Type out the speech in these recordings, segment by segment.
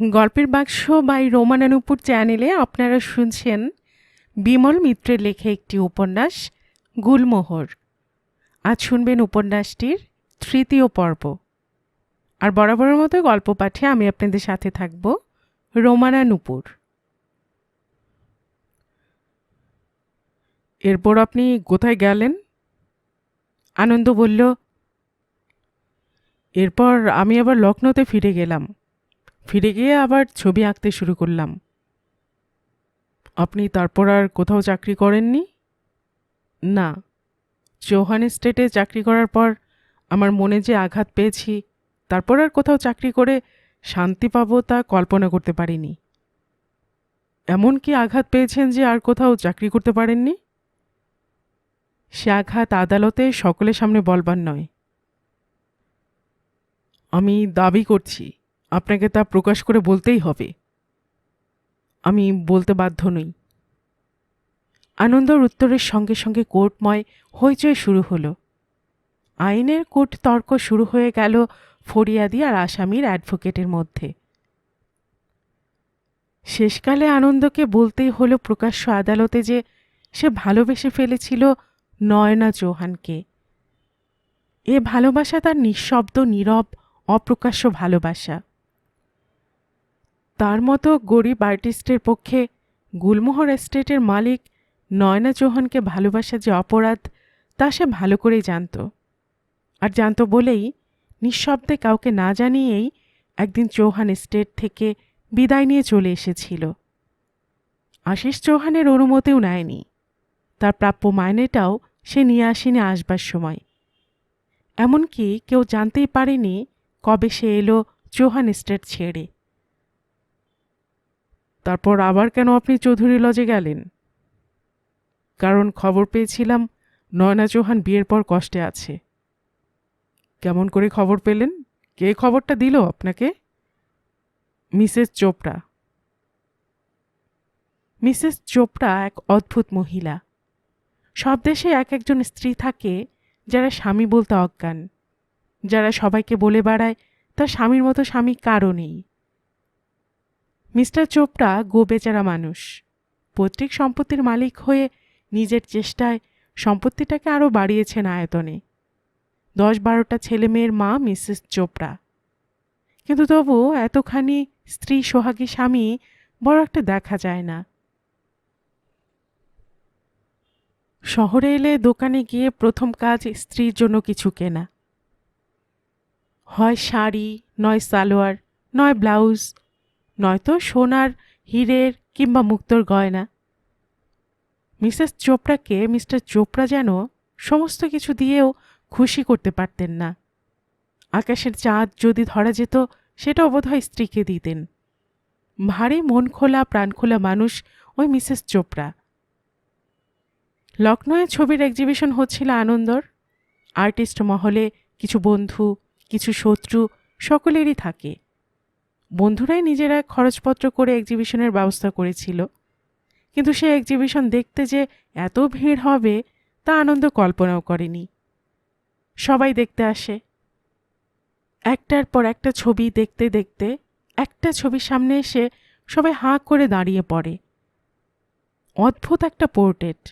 গল্পের বাক্স বাই রোমানানুপুর চ্যানেলে আপনারা শুনছেন বিমল মিত্রের লেখা একটি উপন্যাস গুলমোহর। আজ শুনবেন উপন্যাসটির তৃতীয় পর্ব। আর বরাবরের মতো গল্প পাঠে আমি আপনাদের সাথে থাকব রোমানানুপুর। এরপর আপনি কোথায় গেলেন? আনন্দ বলল, এরপর আমি আবার লখনৌতে ফিরে গেলাম। ফিরে গিয়ে আবার ছবি আঁকতে শুরু করলাম। আপনি তারপর আর কোথাও চাকরি করেননি? না, চৌহান স্টেটে চাকরি করার পর আমার মনে যে আঘাত পেয়েছি, তারপর আর কোথাও চাকরি করে শান্তি পাবো তা কল্পনা করতে পারিনি। এমন কি আঘাত পেয়েছেন যে আর কোথাও চাকরি করতে পারেননি? সে আঘাত আদালতে সকলের সামনে বলবার নয়। আমি দাবি করছি, আপনাকে তা প্রকাশ করে বলতেই হবে। আমি বলতে বাধ্য নই। আনন্দর উত্তরের সঙ্গে সঙ্গে কোর্টময় হইচই শুরু হলো। আইনের কোর্ট তর্ক শুরু হয়ে গেল ফরিয়াদি আর আসামির অ্যাডভোকেটের মধ্যে। শেষকালে আনন্দকে বলতেই হলো প্রকাশ্য আদালতে যে সে ভালোবেসে ফেলেছিল নয়না চৌহানকে। এ ভালোবাসা তার নিঃশব্দ নীরব অপ্রকাশ্য ভালোবাসা। তার মতো গরিব আর্টিস্টের পক্ষে গুলমোহর এস্টেটের মালিক নয়না চৌহানকে ভালোবাসা যে অপরাধ তা সে ভালো করেই জানত। আর জানত বলেই নিঃশব্দে কাউকে না জানিয়েই একদিন চৌহান এস্টেট থেকে বিদায় নিয়ে চলে এসেছিল। আশিস চৌহানের অনুমতিও নেয়নি। তার প্রাপ্য মাইনেটাও সে নিয়ে আসেনি আসবার সময়। এমনকি কেউ জানতেই পারেনি কবে সে এলো চৌহান এস্টেট ছেড়ে। তারপর আবার কেন আপনি চৌধুরী লজে গেলেন? কারণ খবর পেয়েছিলাম নয়না চৌহান বিয়ের পর কষ্টে আছে। কেমন করে খবর পেলেন? কে খবরটা দিল আপনাকে? মিসেস চোপড়া। মিসেস চোপড়া এক অদ্ভুত মহিলা। সব দেশে এক একজন স্ত্রী থাকে যারা স্বামী বলতে অজ্ঞান, যারা সবাইকে বলে বেড়ায় তার স্বামীর মতো স্বামী কারও নেই। মিস্টার চোপড়া গোবেচারা মানুষ। পৈতৃক সম্পত্তির মালিক হয়ে নিজের চেষ্টায় সম্পত্তিটাকে আরও বাড়িয়েছেন আয়তনে। 10-12টা ছেলে মেয়ের মা মিসেস চোপড়া। কিন্তু তবু এতখানি স্ত্রী সোহাগী স্বামী বড় একটা দেখা যায় না। শহরে এলে দোকানে গিয়ে প্রথম কাজ স্ত্রীর জন্য কিছু কেনা। হয় শাড়ি, নয় সালোয়ার, নয় ব্লাউজ, নয়তো সোনার, হীরের কিংবা মুক্তোর গয়না। মিসেস চোপড়াকে মিস্টার চোপড়া যেন সমস্ত কিছু দিয়েও খুশি করতে পারতেন না। আকাশের চাঁদ যদি ধরা যেত সেটাও বোধহয় স্ত্রীকে দিতেন। ভারী মন খোলা প্রাণ খোলা মানুষ ওই মিসেস চোপড়া। লখনৌয়ে ছবির এক্সিবিশন হচ্ছিল আনন্দর। আর্টিস্ট মহলে কিছু বন্ধু, কিছু শত্রু সকলেরই থাকে। বন্ধুরাই নিজেরা খরচপত্র করে এক্সিবিশনের ব্যবস্থা করেছিল। কিন্তু সে এক্সিবিশন দেখতে যে এত ভিড় হবে তা আনন্দ কল্পনাও করেনি। সবাই দেখতে আসে। একটার পর একটা ছবি দেখতে দেখতে একটা ছবির সামনে এসে সবাই হাঁ করে দাঁড়িয়ে পড়ে। অদ্ভুত একটা পোর্ট্রেট,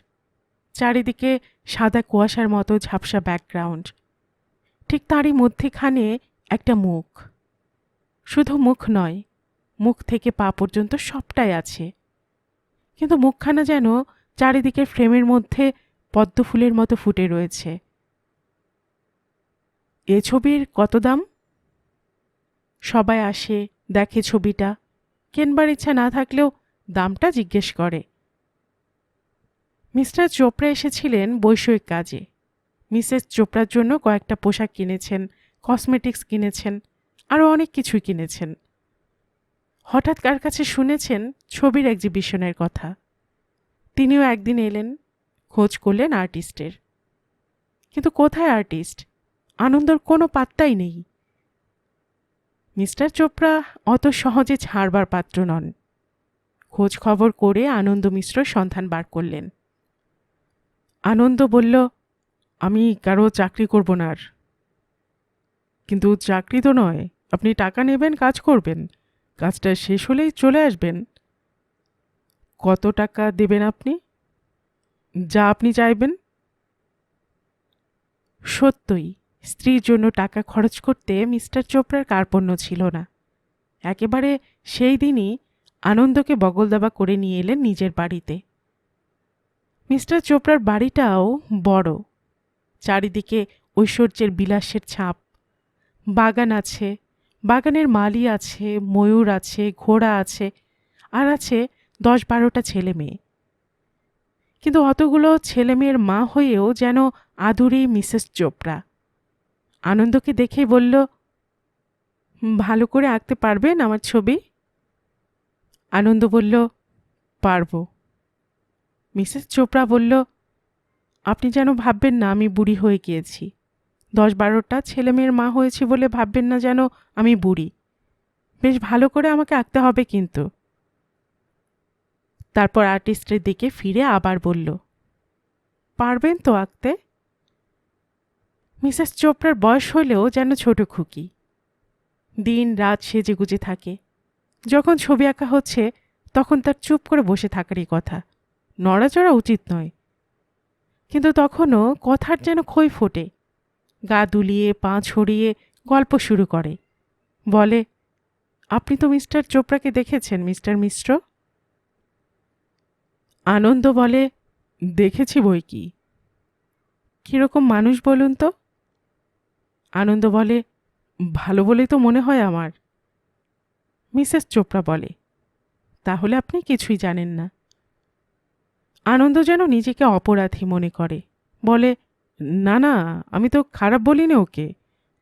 চারিদিকে সাদা কুয়াশার মতো ঝাপসা ব্যাকগ্রাউন্ড, ঠিক তারই মধ্যেখানে একটা মুখ। শুধু মুখ নয়, মুখ থেকে পা পর্যন্ত সবটাই আছে। কিন্তু মুখখানা যেন চারিদিকের ফ্রেমের মধ্যে পদ্মফুলের মতো ফুটে রয়েছে। এ ছবির কত দাম? সবাই আসে, দেখে ছবিটা, কেনবার ইচ্ছা না থাকলেও দামটা জিজ্ঞেস করে। মিস্টার চোপড়া এসেছিলেন বৈষয়িক কাজে। মিসেস চোপড়ার জন্য কয়েকটা পোশাক কিনেছেন, কসমেটিক্স কিনেছেন, আরও অনেক কিছুই কিনেছেন। হঠাৎ কার কাছে শুনেছেন ছবির এক্সিবিশনের কথা। তিনিও একদিন এলেন, খোঁজ করলেন আর্টিস্টের। কিন্তু কোথায় আর্টিস্ট? আনন্দর কোনো পাত্তাই নেই। মিস্টার চোপড়া অত সহজে ছাড়বার পাত্র নন। খোঁজ খবর করে আনন্দ মিশ্র সন্ধান বার করলেন। আনন্দ বলল, আমি কারো চাকরি করব না আর। কিন্তু চাকরি তো নয়, আপনি টাকা নেবেন, কাজ করবেন। কাজটা শেষ হলেই চলে আসবেন। কত টাকা দেবেন আপনি? যা আপনি চাইবেন। সত্যই স্ত্রীর জন্য টাকা খরচ করতে মিস্টার চোপড়ার কার্পণ্য ছিল না। একেবারে সেই দিনই আনন্দকে বগলদাবা করে নিয়ে এলেন নিজের বাড়িতে। মিস্টার চোপড়ার বাড়িটাও বড়, চারিদিকে ঐশ্বর্যের বিলাসের ছাপ। বাগান আছে, বাগানের মালি আছে, ময়ূর আছে, ঘোড়া আছে, আর আছে 10-12টা ছেলে মেয়ে। কিন্তু অতগুলো ছেলে মেয়ের মা হয়েও যেন আদুরি মিসেস চোপড়া। আনন্দকে দেখেই বলল, ভালো করে আঁকতে পারবেন আমার ছবি? আনন্দ বলল, পারব। মিসেস চোপড়া বলল, আপনি যেন ভাববেন না আমি বুড়ি হয়ে গিয়েছি। 10-12টা ছেলে মেয়ের মা হয়েছি বলে ভাববেন না যেন আমি বুড়ি। বেশ ভালো করে আমাকে আঁকতে হবে কিন্তু। তারপর আর্টিস্টের দিকে ফিরে আবার বলল, পারবেন তো আঁকতে? মিসেস চোপড়ার বয়স হলেও যেন ছোট খুকি। দিন রাত সেজেগুজে থাকে। যখন ছবি আঁকা হচ্ছে তখন তার চুপ করে বসে থাকারই কথা, নড়াচড়া উচিত নয়। কিন্তু তখনও কথার যেন খই ফোটে। গা দুলিয়ে পা ছড়িয়ে গল্প শুরু করে। বলে, আপনি তো মিস্টার চোপড়াকে দেখেছেন মিস্টার মিশ্র? আনন্দ বলে, দেখেছি বই কি। কীরকম মানুষ বলুন তো? আনন্দ বলে, ভালো বলেই তো মনে হয় আমার। মিসেস চোপড়া বলে, তাহলে আপনি কিছুই জানেন না। আনন্দ যেন নিজেকে অপরাধী মনে করে। বলে, না না, আমি তো খারাপ বলিনি ওকে,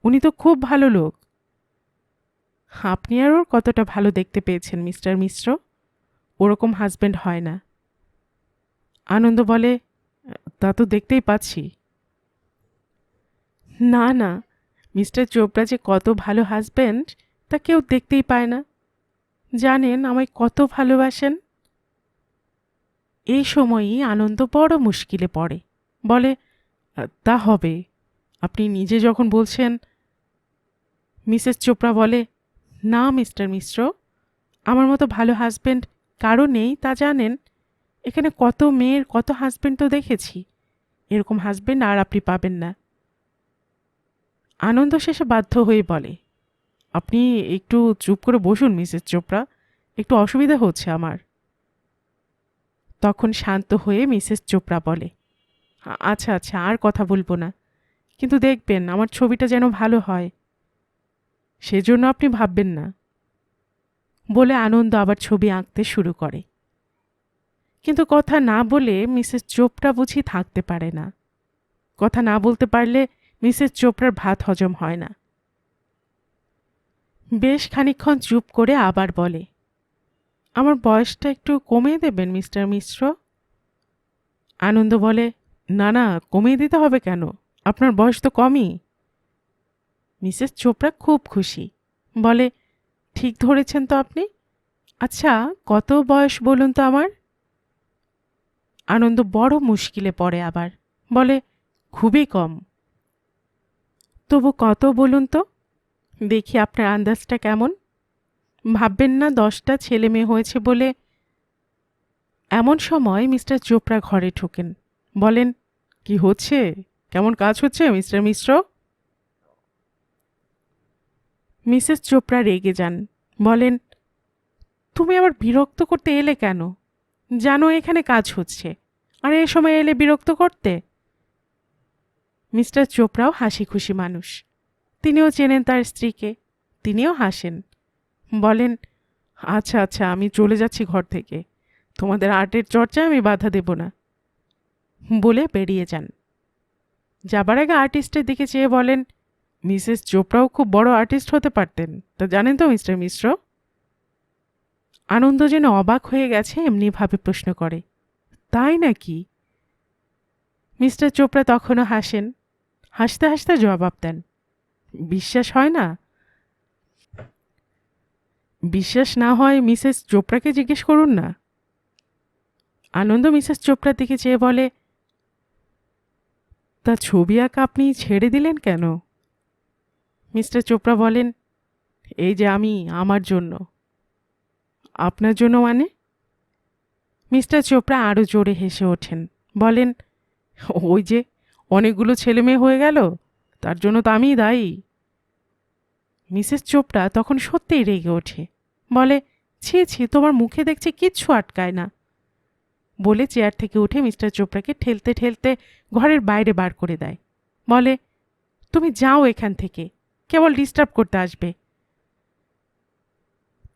উনি তো খুব ভালো লোক। আপনি আর ওর কতটা ভালো দেখতে পেয়েছেন মিস্টার মিশ্র? ওরকম হাজবেন্ড হয় না। আনন্দ বলে, তা তো দেখতেই পাচ্ছি। না না, মিস্টার চোপড়া যে কত ভালো হাজবেন্ড তা কেউ দেখতেই পায় না। জানেন আমায় কত ভালোবাসেন। এই সময়ই আনন্দ বড় মুশকিলে পড়ে। বলে, তা হবে, আপনি নিজে যখন বলছেন। মিসেস চোপড়া বলে, না মিস্টার মিশ্র, আমার মতো ভালো হাজবেন্ড কারো নেই তা জানেন। এখানে কত মেয়ের কত হাজবেন্ড তো দেখেছি, এরকম হাজবেন্ড আর আপনি পাবেন না। আনন্দ শেষে বাধ্য হয়ে বলে, আপনি একটু চুপ করে বসুন মিসেস চোপড়া, একটু অসুবিধা হচ্ছে আমার। তখন শান্ত হয়ে মিসেস চোপড়া বলে, আচ্ছা আচ্ছা, আর কথা বলবো না, কিন্তু দেখবেন আমার ছবিটা যেন ভালো হয়, সেজন্য আপনি ভাববেন না। বলে আনন্দ আবার ছবি আঁকতে শুরু করে। কিন্তু কথা না বলে মিসেস চোপড়া বুঝি থাকতে পারে না। কথা না বলতে পারলে মিসেস চোপড়ার ভাত হজম হয় না। বেশ খানিকক্ষণ চুপ করে আবার বলে, আমার বয়সটা একটু কমিয়ে দেবেন মিস্টার মিশ্র? আনন্দ বলে, না না, কমিয়ে দিতে হবে কেন, আপনার বয়স তো কমই। মিসেস চোপড়া খুব খুশি। বলে, ঠিক ধরেছেন তো আপনি। আচ্ছা, কত বয়স বলুন তো আমার? আনন্দ বড় মুশকিলে পড়ে আবার। বলে, খুবই কম। তবু কত বলুন তো, দেখি আপনার আন্দাজটা কেমন। ভাববেন না 10টা ছেলে মেয়ে হয়েছে বলে। এমন সময় মিস্টার চোপড়া ঘরে ঢোকেন। বলেন, কি হচ্ছে, কেমন কাজ হচ্ছে মিস্টার মিশ্র? মিসেস চোপড়া রেগে যান। বলেন, তুমি আবার বিরক্ত করতে এলে কেন? জানো এখানে কাজ হচ্ছে, আর এ সময় এলে বিরক্ত করতে? মিস্টার চোপড়াও হাসি খুশি মানুষ। তিনিও চেনেন তার স্ত্রীকে, তিনিও হাসেন। বলেন, আচ্ছা আচ্ছা, আমি চলে যাচ্ছি ঘর থেকে, তোমাদের আর্টের চর্চায় আমি বাধা দেব না। বলে বেরিয়ে যান। যাবার আগে আর্টিস্টের দিকে চেয়ে বলেন, মিসেস চোপড়াও খুব বড় আর্টিস্ট হতে পারতেন, তা জানেন তো মিস্টার মিশ্র? আনন্দ যেন অবাক হয়ে গেছে এমনিভাবে প্রশ্ন করে, তাই নাকি? মিস্টার চোপড়া তখনও হাসেন। হাসতে হাসতে জবাব দেন, বিশ্বাস হয় না? বিশ্বাস না হয় মিসেস চোপড়াকে জিজ্ঞেস করুন না। আনন্দ মিসেস চোপড়ার দিকে চেয়ে বলে, তা ছবি আঁকা আপনি ছেড়ে দিলেন কেন? মিস্টার চোপড়া বলেন, এই যে আমি আমার জন্য। আপনার জন্য মানে? মিস্টার চোপড়া আরও জোরে হেসে ওঠেন, বলেন, ওই যে অনেকগুলো ছেলে মেয়ে হয়ে গেল, তার জন্য তো আমিই দায়ী। মিসেস চোপড়া তখন সত্যিই রেগে ওঠে, বলে, ছি ছি, তোমার মুখে দেখছি কিচ্ছু আটকায় না। বলে চেয়ার থেকে উঠে মিস্টার চোপড়াকে ঠেলতে ঠেলতে ঘরের বাইরে বার করে দেয়। বলে, তুমি যাও এখান থেকে, কেবল ডিস্টার্ব করতে আসবে।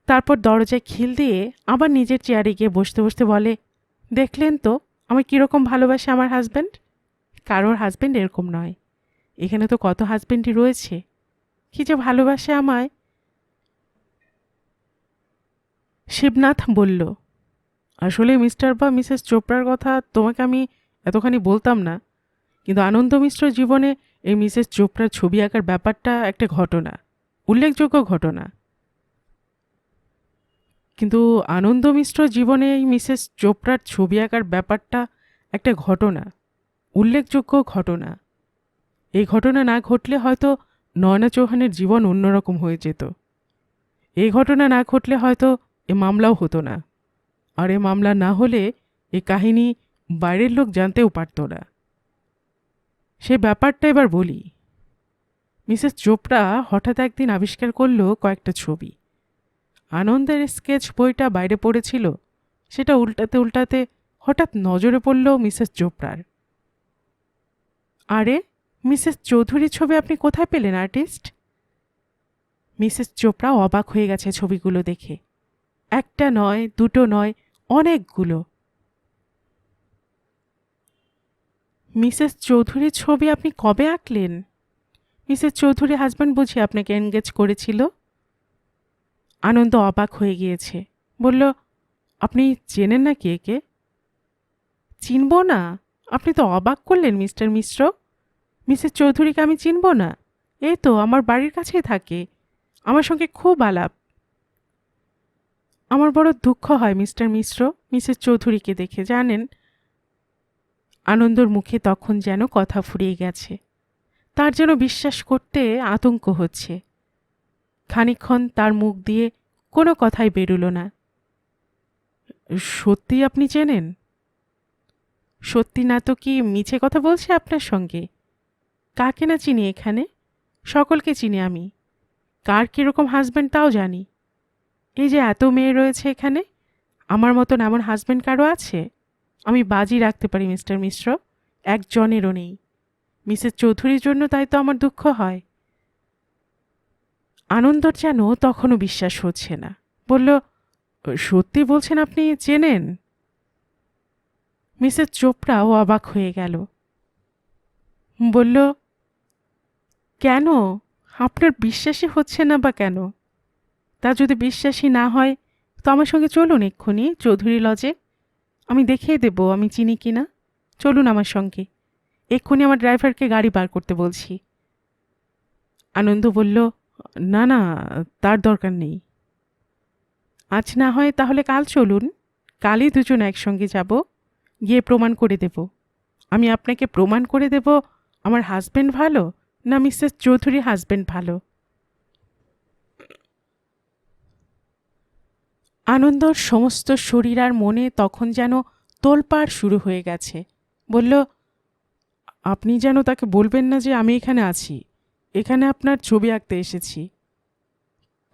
তারপর দরজায় খিল দিয়ে আবার নিজের চেয়ারে গিয়ে বসতে বসতে বলে, দেখলেন তো আমার কীরকম ভালোবাসে আমার হাজব্যান্ড? কারোর হাজব্যান্ড এরকম নয়, এখানে তো কত হাজব্যান্ডই রয়েছে, কি যে ভালোবাসে আমায়। শিবনাথ বলল, আসলে মিস্টার বা মিসেস চোপড়ার কথা তোমাকে আমি এতখানি বলতাম না, কিন্তু আনন্দ মিশ্র জীবনে এই মিসেস চোপড়ার ছবি আঁকার ব্যাপারটা একটা ঘটনা, উল্লেখযোগ্য ঘটনা। কিন্তু আনন্দ মিশ্র জীবনে এই মিসেস চোপড়ার ছবি আঁকার ব্যাপারটা একটা ঘটনা, উল্লেখযোগ্য ঘটনা। এই ঘটনা না ঘটলে হয়তো নয়না চৌহানের জীবন অন্যরকম হয়ে যেত। এই ঘটনা না ঘটলে হয়তো এ মামলাও হতো না, আর এ মামলা না হলে এ কাহিনী বাইরের লোক জানতেও পারত না। সে ব্যাপারটা এবার বলি। মিসেস চোপড়া হঠাৎ একদিন আবিষ্কার করল কয়েকটা ছবি। আনন্দের স্কেচ বইটা বাইরে পড়েছিল, সেটা উল্টাতে উল্টাতে হঠাৎ নজরে পড়ল মিসেস চোপড়ার। আরে, মিসেস চৌধুরীর ছবি আপনি কোথায় পেলেন আর্টিস্ট? মিসেস চোপড়া অবাক হয়ে গেছে ছবিগুলো দেখে। একটা নয়, দুটো নয়, অনেকগুলো। মিসেস চৌধুরীর ছবি আপনি কবে আঁকলেন? মিসেস চৌধুরী হাজব্যান্ড বুঝি আপনাকে এনগেজ করেছিল? আনন্দ অবাক হয়ে গিয়েছে, বলল, আপনি চেনেন না কে কে? চিনব না? আপনি তো অবাক করলেন মিস্টার মিশ্র। মিসেস চৌধুরীকে আমি চিনব না? এই তো আমার বাড়ির কাছেই থাকে, আমার সঙ্গে খুব আলাপ। আমার বড় দুঃখ হয় মিস্টার মিশ্র মিসেস চৌধুরীকে দেখে, জানেন। আনন্দর মুখে তখন যেন কথা ফুরিয়ে গেছে, তার যেন বিশ্বাস করতে আতঙ্ক হচ্ছে। খানিকক্ষণ তার মুখ দিয়ে কোনো কথাই বেরুল না। সত্যি আপনি চেনেন? সত্যি না তো কি মিছে কথা বলছে আপনার সঙ্গে? কাকে না চিনি এখানে, সকলকে চিনি আমি। কার কীরকম হাজব্যান্ড তাও জানি। এই যে এত মেয়ে রয়েছে এখানে, আমার মতন এমন হাজব্যান্ড কারো আছে? আমি বাজি রাখতে পারি মিস্টার মিশ্র, একজনেরও নেই। মিসেস চৌধুরীর জন্য তাই তো আমার দুঃখ হয়। আনন্দর যেন তখনও বিশ্বাস হচ্ছে না, বলল, সত্যি বলছেন আপনি চেনেন? মিসেস চোপড়াও অবাক হয়ে গেল, বলল, কেন? আপনার বিশ্বাসই হচ্ছে না বা কেন? তা যদি বিশ্বাসই না হয় তো আমার সঙ্গে চলুন এক্ষুনি চৌধুরী লজে, আমি দেখিয়ে দেব আমি চিনি কি না। চলুন আমার সঙ্গে, এক্ষুনি আমার ড্রাইভারকে গাড়ি বার করতে বলছি। আনন্দ বলল, না না, তার দরকার নেই। আজ না হয় তাহলে কাল চলুন, কালই দুজন একসঙ্গে যাব, গিয়ে প্রমাণ করে দেব। আমি আপনাকে প্রমাণ করে দেব আমার হাজব্যান্ড ভালো না মিসেস চৌধুরী হাজব্যান্ড ভালো। আনন্দর সমস্ত শরীর আর মনে তখন যেন তোলপাড় শুরু হয়ে গেছে। বলল, আপনি যেন তাকে বলবেন না যে আমি এখানে আছি, এখানে আপনার ছবি আঁকতে এসেছি।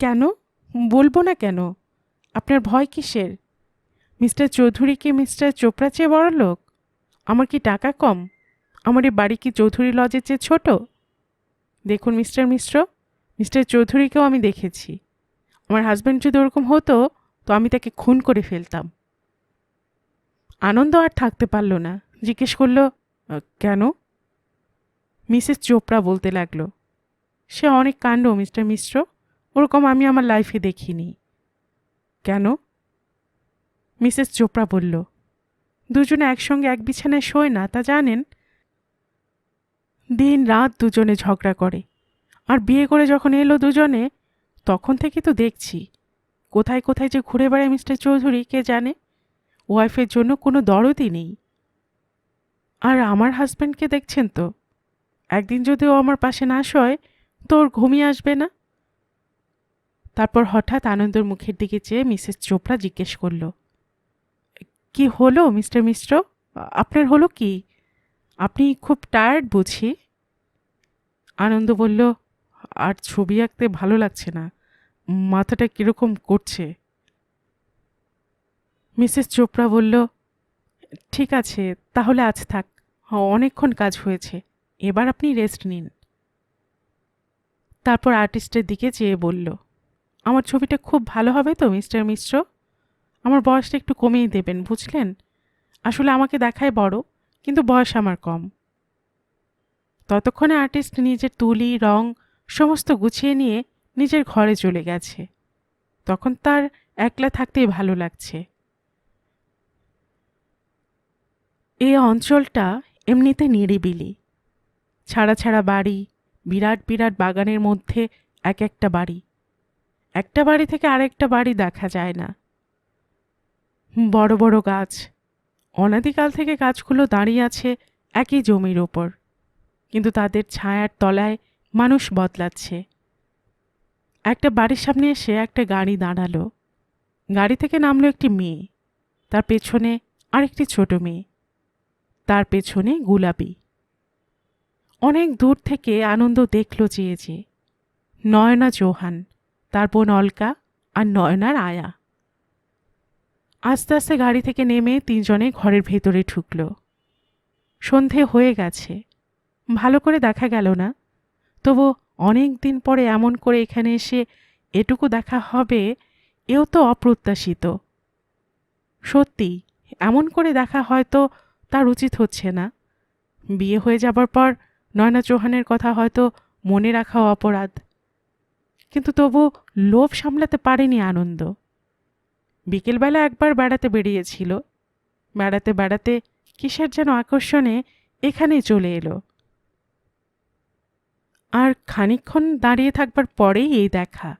কেন বলবো না কেন? আপনার ভয় কিসের? মিস্টার চৌধুরী কি মিস্টার চোপড়া চেয়ে বড় লোক? আমার কি টাকা কম? আমার এই বাড়ি কি চৌধুরী লজের চেয়ে ছোট? দেখুন মিস্টার মিশ্র, মিস্টার চৌধুরীকেও আমি দেখেছি। আমার হাজব্যান্ড যদি ওরকম হতো তো আমি তাকে খুন করে ফেলতাম। আনন্দ আর থাকতে পারল না, জিজ্ঞেস করল, কেন? মিসেস চোপড়া বলতে লাগলো, সে অনেক কাণ্ড মিস্টার মিশ্র, ওরকম আমি আমার লাইফে দেখিনি। কেন? মিসেস চোপড়া বলল, দুজনে একসঙ্গে এক বিছানায় শোয় না তা জানেন। দিন রাত দুজনে ঝগড়া করে, আর বিয়ে করে যখন এলো দুজনে, তখন থেকে তো দেখছি কোথায় কোথায় যে ঘুরে বেড়ায় মিস্টার চৌধুরী কে জানে। ওয়াইফের জন্য কোনো দরদই নেই। আর আমার হাজব্যান্ডকে দেখছেন তো, একদিন যদি ও আমার পাশে না শোয় তো ওর ঘুমিয়ে আসবে না। তারপর হঠাৎ আনন্দর মুখের দিকে চেয়ে মিসেস চোপড়া জিজ্ঞেস করল, কি হলো মিস্টার মিশ্র? আপনার হলো কি? আপনি খুব টায়ার্ড বুঝি? আনন্দ বলল, আর ছবি আঁকতে ভালো লাগছে না, মাথাটা কিরকম করছে। মিসেস চোপড়া বলল, ঠিক আছে, তাহলে আজ থাক, অনেকক্ষণ কাজ হয়েছে, এবার আপনি রেস্ট নিন। তারপর আর্টিস্টের দিকে চেয়ে বলল, আমার ছবিটা খুব ভালো হবে তো মিস্টার মিশ্র? আমার বয়সটা একটু কমিয়ে দেবেন, বুঝলেন? আসলে আমাকে দেখায় বড়, কিন্তু বয়স আমার কম। ততক্ষণে আর্টিস্ট নিজের তুলি রং সমস্ত গুছিয়ে নিয়ে নিজের ঘরে চলে গেছে। তখন তার একলা থাকতেই ভালো লাগছে। এই অঞ্চলটা এমনিতে নিরিবিলি, ছাড়া ছাড়া বাড়ি, বিরাট বিরাট বাগানের মধ্যে এক একটা বাড়ি, একটা বাড়ি থেকে আরেকটা বাড়ি দেখা যায় না। বড় বড় গাছ, অনাদিকাল থেকে গাছগুলো দাঁড়িয়ে আছে একই জমির ওপর, কিন্তু তাদের ছায়ার তলায় মানুষ বদলাচ্ছে। একটা বাড়ির সামনে এসে একটা গাড়ি দাঁড়ালো। গাড়ি থেকে নামলো একটি মেয়ে, তার পেছনে আরেকটি ছোট মেয়ে, তার পেছনে গুলাবি। অনেক দূর থেকে আনন্দ দেখল চেয়েছে নয়না চৌহান, তার বোন অলকা আর নয়নার আয়া। আস্তে আস্তে গাড়ি থেকে নেমে তিনজনে ঘরের ভেতরে ঢুকল। সন্ধে হয়ে গেছে, ভালো করে দেখা গেল না, তবু অনেক দিন পরে এমন করে এখানে এসে এটুকু দেখা হবে, এও তো অপ্রত্যাশিত। সত্যি এমন করে দেখা হয়তো তার উচিত হচ্ছে না। বিয়ে হয়ে যাবার পর নয়না চৌহানের কথা হয়তো মনে রাখাও অপরাধ, কিন্তু তবু লোভ সামলাতে পারেনি আনন্দ। বিকেলবেলা একবার বেড়াতে বেরিয়েছিল, বেড়াতে বেড়াতে কিসের যেন আকর্ষণে এখানেই চলে এলো। আর খানিকক্ষণ দাঁড়িয়ে থাকবার পরেই এই দেখা।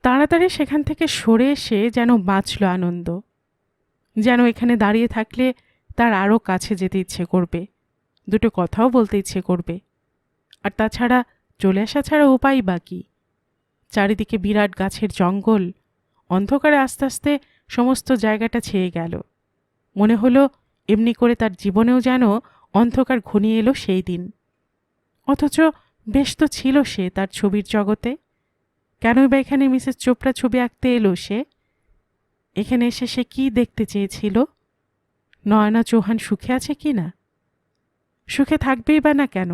তাড়াতাড়ি সেখান থেকে সরে এসে যেন বাঁচল আনন্দ, যেন এখানে দাঁড়িয়ে থাকলে তার আরও কাছে যেতে ইচ্ছে করবে, দুটো কথাও বলতে ইচ্ছে করবে। আর তাছাড়া চলে আসা ছাড়া উপায় বাকি। চারিদিকে বিরাট গাছের জঙ্গল, অন্ধকারে আস্তে আস্তে সমস্ত জায়গাটা ছেয়ে গেল। মনে হলো এমনি করে তার জীবনেও যেন অন্ধকার ঘনিয়ে এলো সেই দিন। অথচ বেশ তো ছিল সে তার ছবির জগতে। কেনই বা এখানে মিসেস চোপড়া ছবি আঁকতে এলো সে? এখানে এসে সে কি দেখতে চেয়েছিল? নয়না চৌহান সুখে আছে কি না? সুখে থাকবেই বা না কেন?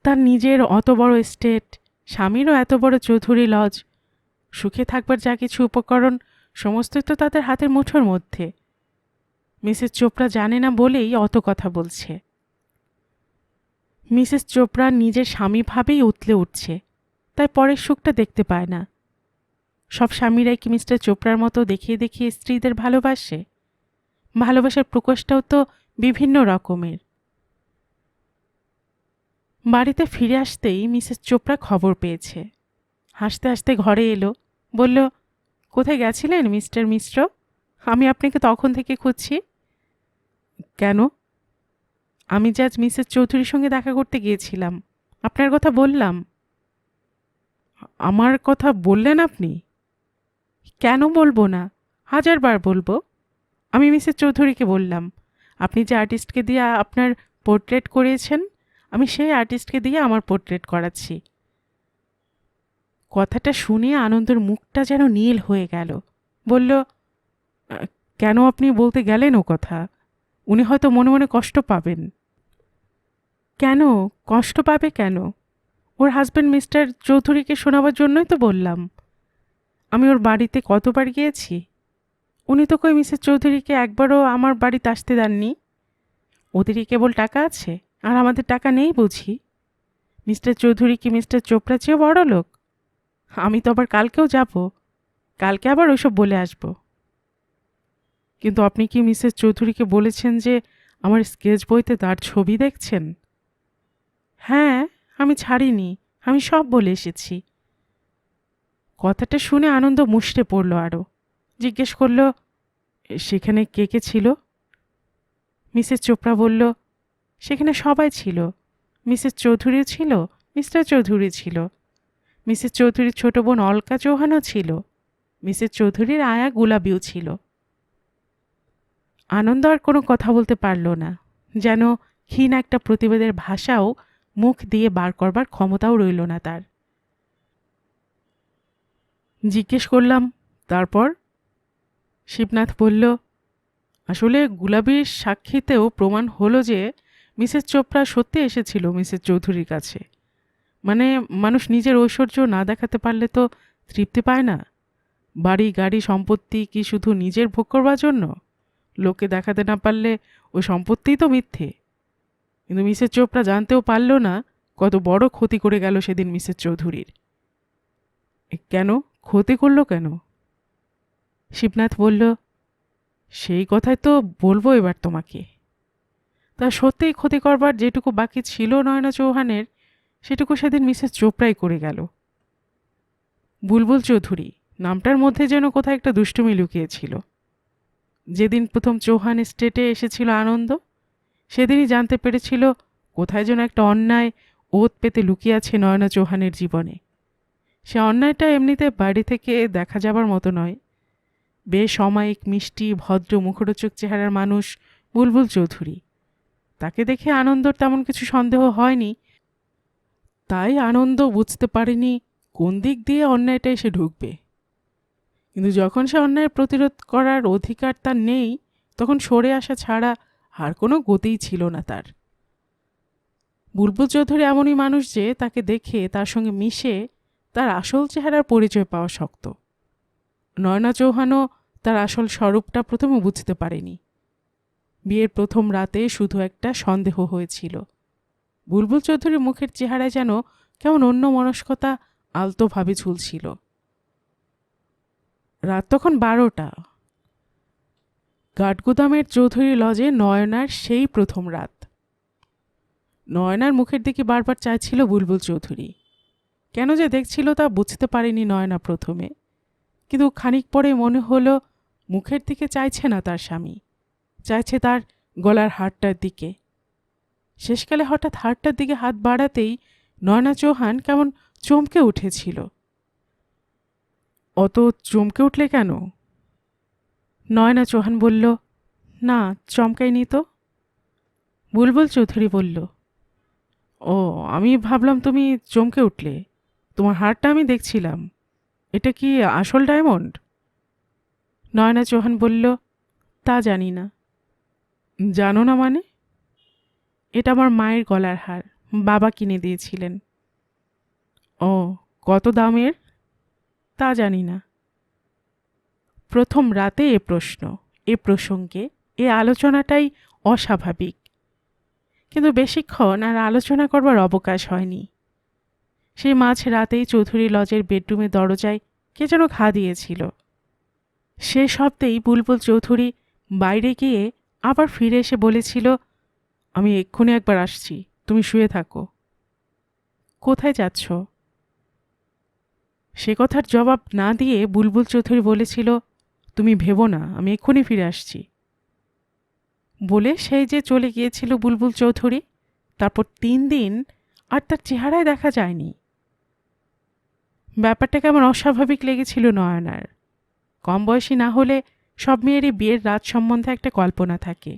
তার নিজের অত বড় এস্টেট, স্বামীরও এত বড় চৌধুরী লজ, সুখে থাকবার যা কিছু উপকরণ সমস্তই তো তাদের হাতের মুঠোর মধ্যে। মিসেস চোপড়া জানে না বলেই অত কথা বলছে। মিসেস চোপড়া নিজের স্বামী ভাবেই উতলে উঠছে, তাই পরের সুখটা দেখতে পায় না। সব স্বামীরাই কি মিস্টার চোপড়ার মতো দেখিয়ে দেখিয়ে স্ত্রীদের ভালোবাসে? ভালোবাসার প্রকোষ্ঠটাও তো বিভিন্ন রকমের। বাড়িতে ফিরে আসতেই মিসেস চোপড়া খবর পেয়েছে। হাসতে হাসতে ঘরে এলো, বলল, কোথায় গেছিলেন মিস্টার মিশ্র? আমি আপনাকে তখন থেকে খুঁজছি। কেন? আমি যে আজ মিসেস চৌধুরীর সঙ্গে দেখা করতে গিয়েছিলাম, আপনার কথা বললাম। আমার কথা বললেন আপনি? কেন বলবো না, 1000বার বলবো। আমি মিসেস চৌধুরীকে বললাম, আপনি যে আর্টিস্টকে দিয়ে আপনার পোর্ট্রেট করিয়েছেন, আমি সেই আর্টিস্টকে দিয়ে আমার পোর্ট্রেট করাচ্ছি। কথাটা শুনে আনন্দের মুখটা যেন নীল হয়ে গেল। বলল, কেন আপনি বলতে গেলেন ও কথা? উনি হয়তো মনে মনে কষ্ট পাবেন। কেন কষ্ট পাবে কেন? ওর হাজব্যান্ড মিস্টার চৌধুরীকে শোনাবার জন্যই তো বললাম। আমি ওর বাড়িতে কতবার গিয়েছি, উনি তো কই মিসেস চৌধুরীকে একবারও আমার বাড়িতে আসতে দেননি। ওদেরই কেবল টাকা আছে, আর আমাদের টাকা নেই বুঝি? মিস্টার চৌধুরী কি মিস্টার চোপড়া চেয়েও বড় লোক? আমি তো আবার কালকেও যাব, কালকে আবার ওইসব বলে আসব। কিন্তু আপনি কি মিসেস চৌধুরীকে বলেছেন যে আমার স্কেচ বইতে তার ছবি দেখছেন? হ্যাঁ, আমি ছাড়িনি, আমি সব বলে এসেছি। কথাটা শুনে আনন্দ মুষড়ে পড়ল আরও। জিজ্ঞেস করল, সেখানে কে কে ছিল? মিসেস চোপড়া বলল, সেখানে সবাই ছিল। মিসেস চৌধুরী ছিল, মিস্টার চৌধুরী ছিল, মিসেস চৌধুরীর ছোট বোন অলকা চৌহানও ছিল, মিসেস চৌধুরীর আয়া গুলাবিও ছিল। আনন্দ আর কোনো কথা বলতে পারল না, যেন ক্ষীণ একটা প্রতিবাদের ভাষাও মুখ দিয়ে বার করবার ক্ষমতাও রইল না তার। জিজ্ঞেস করলাম, তারপর? শিবনাথ বলল, আসলে গুলাবির সাক্ষীতেও প্রমাণ হলো যে মিসেস চোপড়া সত্যি এসেছিল মিসেস চৌধুরীর কাছে। মানে মানুষ নিজের ঐশ্বর্য না দেখাতে পারলে তো তৃপ্তি পায় না। বাড়ি গাড়ি সম্পত্তি কি শুধু নিজের ভোগ করবার জন্য? লোকে দেখাতে না পারলে ওই সম্পত্তিই তো মিথ্যে। কিন্তু মিসেস চোপড়া জানতেও পারল না কত বড় ক্ষতি করে গেল সেদিন মিসেস চৌধুরীর। কেন ক্ষতি করলো কেন? শিবনাথ বলল, সেই কথাই তো বলবো এবার তোমাকে। তা সত্যিই ক্ষতি করবার যেটুকু বাকি ছিল নয়না চৌহানের, সেটুকু সেদিন মিসেস চোপড়াই করে গেল। বুলবুল চৌধুরী নামটার মধ্যে যেন কোথায় একটা দুষ্টুমি লুকিয়েছিল। যেদিন প্রথম চৌহান এস্টেটে এসেছিল আনন্দ, সেদিনই জানতে পেরেছিল কোথায় যেন একটা অন্যায় ওত পেতে লুকিয়ে আছে নয়না চৌহানের জীবনে। সে অন্যায়টা এমনিতে বাড়ি থেকে দেখা যাবার মতো নয়। বেশ অমায়িক মিষ্টি ভদ্র মুখরোচক চেহারার মানুষ বুলবুল চৌধুরী। তাকে দেখে আনন্দর তেমন কিছু সন্দেহ হয়নি, তাই আনন্দ বুঝতে পারেনি কোন দিক দিয়ে অন্যায়টা এসে ঢুকবে। কিন্তু যখন সে অন্যায়ের প্রতিরোধ করার অধিকার তার নেই, তখন সরে আসা ছাড়া আর কোনো গতিই ছিল না তার। বুলবুল চৌধুরী এমনই মানুষ যে তাকে দেখে তার সঙ্গে মিশে তার আসল চেহারার পরিচয় পাওয়া শক্ত। নয়না চৌহানও তার আসল স্বরূপটা প্রথমে বুঝতে পারেনি। বিয়ের প্রথম রাতে শুধু একটা সন্দেহ হয়েছিল, বুলবুল চৌধুরীর মুখের চেহারায় যেন কেমন অন্য মনস্কতা আলতোভাবে ঝুলছিল। রাত তখন 12টা। কাঠগুদামের চৌধুরী লজে নয়নার সেই প্রথম রাত। নয়নার মুখের দিকে বারবার চাইছিল বুলবুল চৌধুরী। কেন যে দেখছিল তা বুঝতে পারেনি নয়না প্রথমে, কিন্তু খানিক পরে মনে হলো মুখের দিকে চাইছে না তার স্বামী, চাইছে তার গলার হারটার দিকে। শেষকালে হঠাৎ হারটার দিকে হাত বাড়াতেই নয়না চৌহান কেমন চমকে উঠেছিল। অত চমকে উঠলে কেন? নয়না চৌহান বলল, না চমকাইনি তো। বুলবুল চৌধুরী বলল, ও আমি ভাবলাম তুমি চমকে উঠলে। তোমার হারটা আমি দেখছিলাম, এটা কি আসল ডায়মন্ড? নয়না চৌহান বলল, তা জানি না। জানো না মানে? এটা আমার মায়ের গলার হার, বাবা কিনে দিয়েছিলেন। ও, কত দামের? তা জানি না। প্রথম রাতে এ প্রশ্ন, এ প্রসঙ্গে এ আলোচনাটাই অস্বাভাবিক, কিন্তু বেশিক্ষণ আর আলোচনা করবার অবকাশ হয়নি। সেই মাঝ রাতেই চৌধুরী লজের বেডরুমের দরজায় কে যেন ঘা দিয়েছিল। সে শব্দেই বুলবুল চৌধুরী বাইরে গিয়ে আবার ফিরে এসে বলেছিল, আমি এক্ষুনি একবার আসছি, তুমি শুয়ে থাকো। কোথায় যাচ্ছ? সে কথার জবাব না দিয়ে বুলবুল চৌধুরী বলেছিল, তুমি ভেবো না, আমি এক্ষুনি ফিরে আসছি। বলে সেই যে চলে গিয়েছিল বুলবুল চৌধুরী, তারপর 3 দিন আর তার চেহারায় দেখা যায়নি। ব্যাপারটা কেমন অস্বাভাবিক লেগেছিল নয়নার। কম বয়সী না হলে সব মেয়েরই বিয়ের রাত সম্বন্ধে একটা কল্পনা থাকে।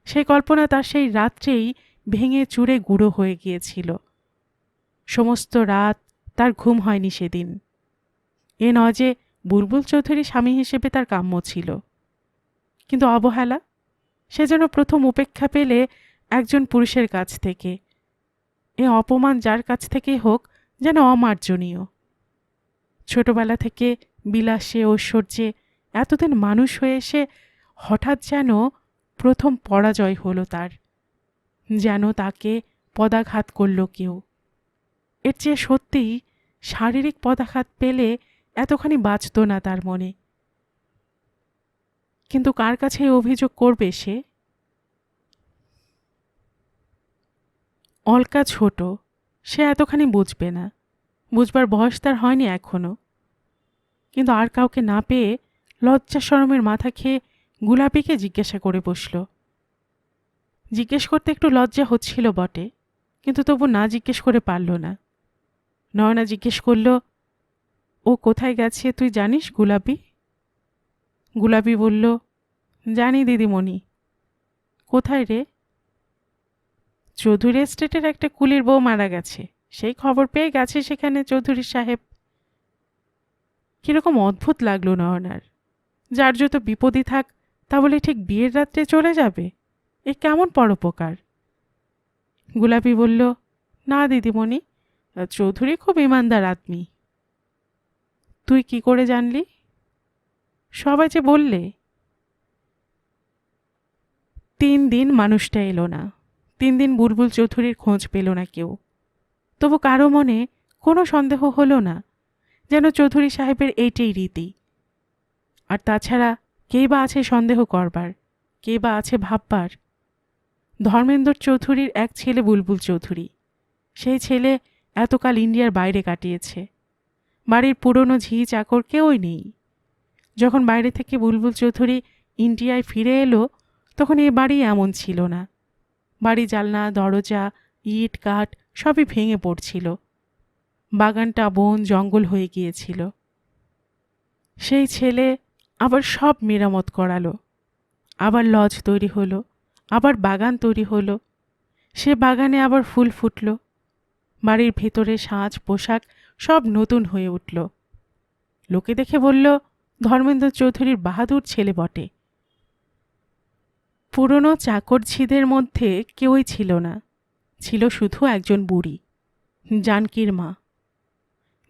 সেই কল্পনা তার সেই রাত্রেই ভেঙে চুরে গুঁড়ো হয়ে গিয়েছিল। সমস্ত রাত তার ঘুম হয়নি সেদিন। এ নয় যে বুলবুল চৌধুরী স্বামী হিসেবে তার কাম্য ছিল, কিন্তু অবহেলা, সে যেন প্রথম উপেক্ষা পেলে একজন পুরুষের কাছ থেকে। এ অপমান যার কাছ থেকেই হোক যেন অমার্জনীয়। ছোটবেলা থেকে বিলাসে ঐশ্বর্যে এতদিন মানুষ হয়ে এসে হঠাৎ যেন প্রথম পরাজয় হলো তার, যেন তাকে পদাঘাত করল কেউ। এর চেয়ে সত্যিই শারীরিক পদাঘাত পেলে এতখানি বাঁচত না তার মনে। কিন্তু কার কাছে অভিযোগ করবে সে? অলকা ছোট, সে এতখানি বুঝবে না, বুঝবার বয়স তার হয়নি এখনো। কিন্তু আর কাউকে না পেয়ে লজ্জা শরমের মাথা খেয়ে গুলাপিকে জিজ্ঞাসা করে বসল। জিজ্ঞেস করতে একটু লজ্জা হচ্ছিল বটে, কিন্তু তবু না জিজ্ঞেস করে পারল না। নয়না জিজ্ঞেস করল, ও কোথায় গেছে তুই জানিস গুলাবি? গুলাবি বলল, জানি দিদিমণি। কোথায় রে? চৌধুরী এস্টেটের একটা কুলির বউ মারা গেছে, সেই খবর পেয়ে গেছে সেখানে চৌধুরী সাহেব। কিরকম অদ্ভুত লাগলো নয়নার। যার যত বিপদই থাক তা বলে ঠিক বিয়ের রাত্রে চলে যাবে? এ কেমন পরোপকার। গুলাবি বলল, না দিদিমণি, চৌধুরী খুব ইমানদার আদমি। তুই কি করে জানলি? সবাই যে বললে। 3 দিন মানুষটা এলো না। 3 দিন বুলবুল চৌধুরীর খোঁজ পেল না কেউ। তবু কারো মনে কোনো সন্দেহ হলো না, যেন চৌধুরী সাহেবের এইটাই রীতি। আর তাছাড়া কে বা আছে সন্দেহ করবার, কে বা আছে ভাববার? ধর্মেন্দ্র চৌধুরীর এক ছেলে বুলবুল চৌধুরী। সেই ছেলে এতকাল ইন্ডিয়ার বাইরে কাটিয়েছে। বাড়ির পুরনো ঝি চাকর কেউই নেই। যখন বাইরে থেকে বুলবুল চৌধুরী ইন্ডিয়ায় ফিরে এলো, তখন এ বাড়ি এমন ছিল না। বাড়ি জানলা দরজা ইট কাঠ সবই ভেঙে পড়ছিল। বাগানটা বন জঙ্গল হয়ে গিয়েছিল। সেই ছেলে আবার সব মেরামত করালো। আবার লজ তৈরি হলো, আবার বাগান তৈরি হলো। সে বাগানে আবার ফুল ফুটল। বাড়ির ভেতরে সাজ পোশাক সব নতুন হয়ে উঠল। লোকে দেখে বলল, ধর্মেন্দ্র চৌধুরীর বাহাদুর ছেলে বটে। পুরনো চাকরঝিদের মধ্যে কেউই ছিল না, ছিল শুধু একজন বুড়ি, জানকীর মা।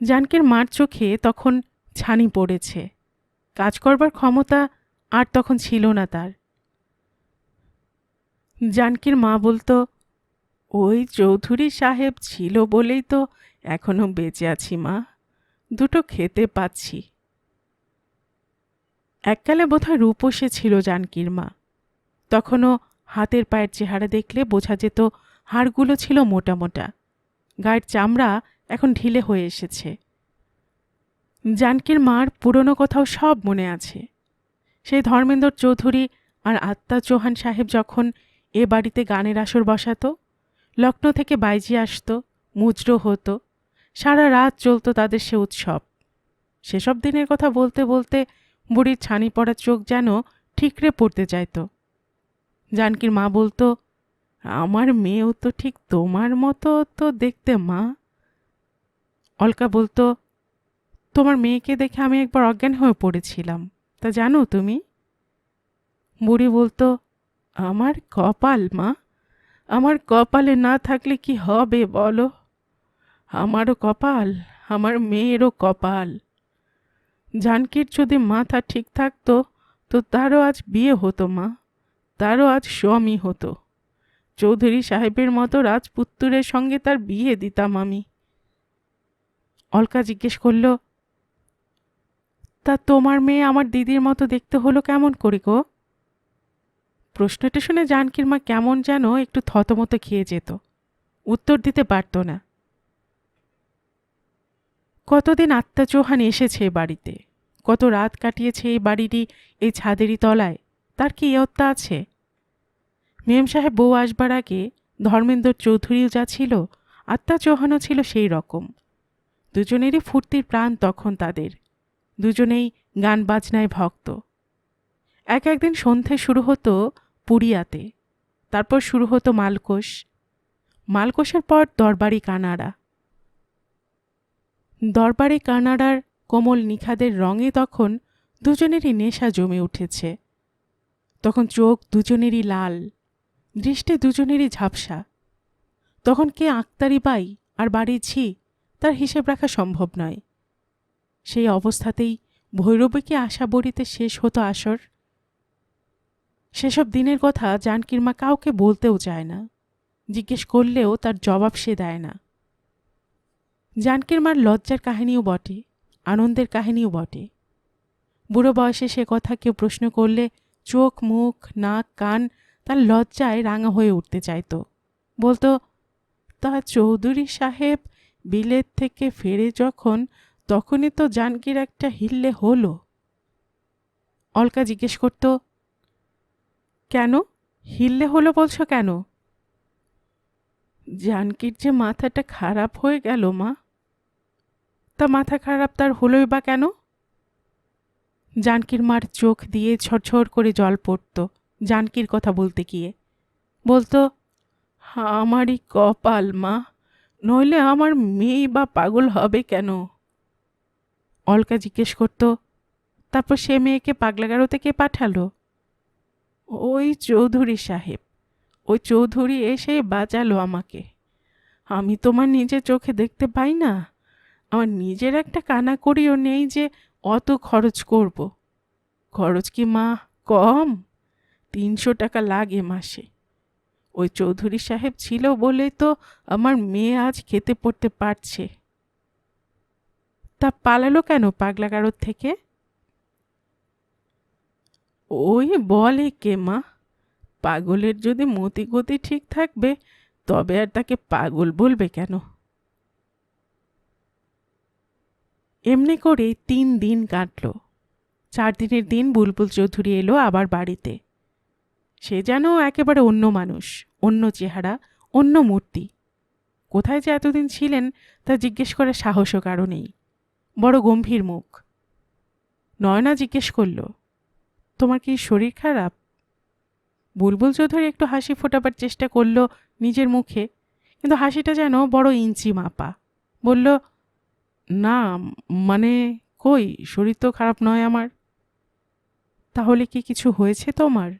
জানকীর মার চোখে তখন ছানি পড়েছে। কাজ করবার ক্ষমতা আর তখন ছিল না তার। জানকীর মা বলতো, ওই চৌধুরী সাহেব ছিল বলেই তো এখনো বেঁচে আছি মা, দুটো খেতে পাচ্ছি। এককালে বোধহয় রূপসে ছিল জানকীর মা। তখনও হাতের পায়ের চেহারা দেখলে বোঝা যেত হাড়গুলো ছিল মোটা মোটা, গায়ের চামড়া এখন ঢিলে হয়ে এসেছে। জানকীর মার পুরনো কথাও সব মনে আছে। সেই ধর্মেন্দ্র চৌধুরী আর আত্মা চৌহান সাহেব যখন এ বাড়িতে গানের আসর বসাতো, লখনৌ থেকে বাইজি আসতো, মুজরো হতো, সারা রাত চলতো তাদের সে উৎসব। সেসব দিনের কথা বলতে বলতে বুড়ির ছানি পড়া চোখ যেন ঠিকরে পড়তে চাইত। জানকীর মা বলতো, আমার মেয়েও তো ঠিক তোমার মতো তো দেখতে মা। অলকা বলতো, তোমার মেয়েকে দেখে আমি একবার অজ্ঞান হয়ে পড়েছিলাম, তা জানো তুমি? বুড়ি বলতো, আমার কপাল মা, আমার কপালে না থাকলে কি হবে বলো? আমারও কপাল, আমার মেয়েরও কপাল। জানকীর যদি মাথা ঠিক থাকতো তো তারও আজ বিয়ে হতো মা, তারও আজ স্বামী হতো। চৌধুরী সাহেবের মতো রাজপুত্রের সঙ্গে তার বিয়ে দিতাম আমি। অলকা জিজ্ঞেস করল, তা তোমার মেয়ে আমার দিদির মতো দেখতে হলো কেমন করে গো? প্রশ্নটা শুনে জানকীর মা কেমন যেন একটু থতমত খেয়ে যেত, উত্তর দিতে পারত না। কতদিন আত্মা চৌহান এসেছে এ বাড়িতে, কত রাত কাটিয়েছে এই বাড়িরই এই ছাদেরই তলায়, তার কি ইয়ত্তা আছে? মেম সাহেব বউ আসবার আগে ধর্মেন্দ্র চৌধুরীও যা ছিল, আত্মা চৌহানও ছিল সেই রকম। দুজনেরই ফুর্তির প্রাণ তখন তাদের, দুজনেই গান বাজনায় ভক্ত। একদিন সন্ধে শুরু হতো পুরিয়াতে, তারপর শুরু হতো মালকোষ, মালকোষের পর দরবারি কানাড়া। দরবারি কানাড়ার কোমল নিখাদের রঙে তখন দুজনেরই নেশা জমে উঠেছে। তখন চোখ দুজনেরই লাল, দৃষ্টি দুজনেরই ঝাপসা। তখন কে আক্তারি বাই আর বাড়ির ঝি তার হিসেব রাখা সম্ভব নয়। সেই অবস্থাতেই ভৈরবীকে আশা বড়িতে শেষ হতো আসর। সেসব দিনের কথা জানকীর মা কাউকে বলতেও চায় না, জিজ্ঞেস করলেও তার জবাব সে দেয় না। জানকীর মার লজ্জার কাহিনীও বটে, আনন্দের কাহিনীও বটে। বুড়ো বয়সে সে কথা কেউ প্রশ্ন করলে চোখ মুখ নাক কান তার লজ্জায় রাঙা হয়ে উঠতে চাইত। বলতো, তা চৌধুরী সাহেব বিলেত থেকে ফেরে যখন, তখনই তো জানকীর একটা হিল্লে হলো। অলকা জিজ্ঞেস করত, কেন হিল্লে হলো বলছো কেন? জানকীর যে মাথাটা খারাপ হয়ে গেল মা। তা মাথা খারাপ তার হলোই বা কেন? জানকীর মার চোখ দিয়ে ঝরঝর করে জল পড়ত জানকীর কথা বলতে গিয়ে। বলতো, আমারই কপাল মা, নইলে আমার মেয়ে বা পাগল হবে কেন? অলকা জিজ্ঞেস করত, তারপর সে মেয়েকে পাগলাগারোতে কে পাঠালো? ওই চৌধুরী সাহেব, ওই চৌধুরী এসে বাঁচালো আমাকে। আমি তোমার নিজের চোখে দেখতে পাই না? আমার নিজের একটা কানাকড়িও নেই যে অত খরচ করব। খরচ কি মা কম? 300 টাকা লাগে মাসে। ওই চৌধুরী সাহেব ছিল বলেই তো আমার মেয়ে আজ খেতে পড়তে পারছে। তা পালালো কেন পাগলাগারদ থেকে? ওই বলে কে মা, পাগলের যদি মতি গতি ঠিক থাকবে তবে আর তাকে পাগল বলবে কেন? এমনি করেই 3 দিন কাটল। 4 দিনের দিন বুলবুল চৌধুরী এলো আবার বাড়িতে। সে যেন একেবারে অন্য মানুষ, অন্য চেহারা, অন্য মূর্তি। কোথায় যে এতদিন ছিলেন তা জিজ্ঞেস করার সাহসও কারো নেই। বড় গম্ভীর মুখ। নয়না জিজ্ঞেস করল, তোমার কি শরীর খারাপ? বুলবুল চৌধুরী একটু হাসি ফোটাবার চেষ্টা করল নিজের মুখে, কিন্তু হাসিটা যেন বড় ইঞ্চি মাপা। বলল, না মানে, কই, শরীর তো খারাপ নয় আমার। তাহলে কি কিছু হয়েছে তোমার?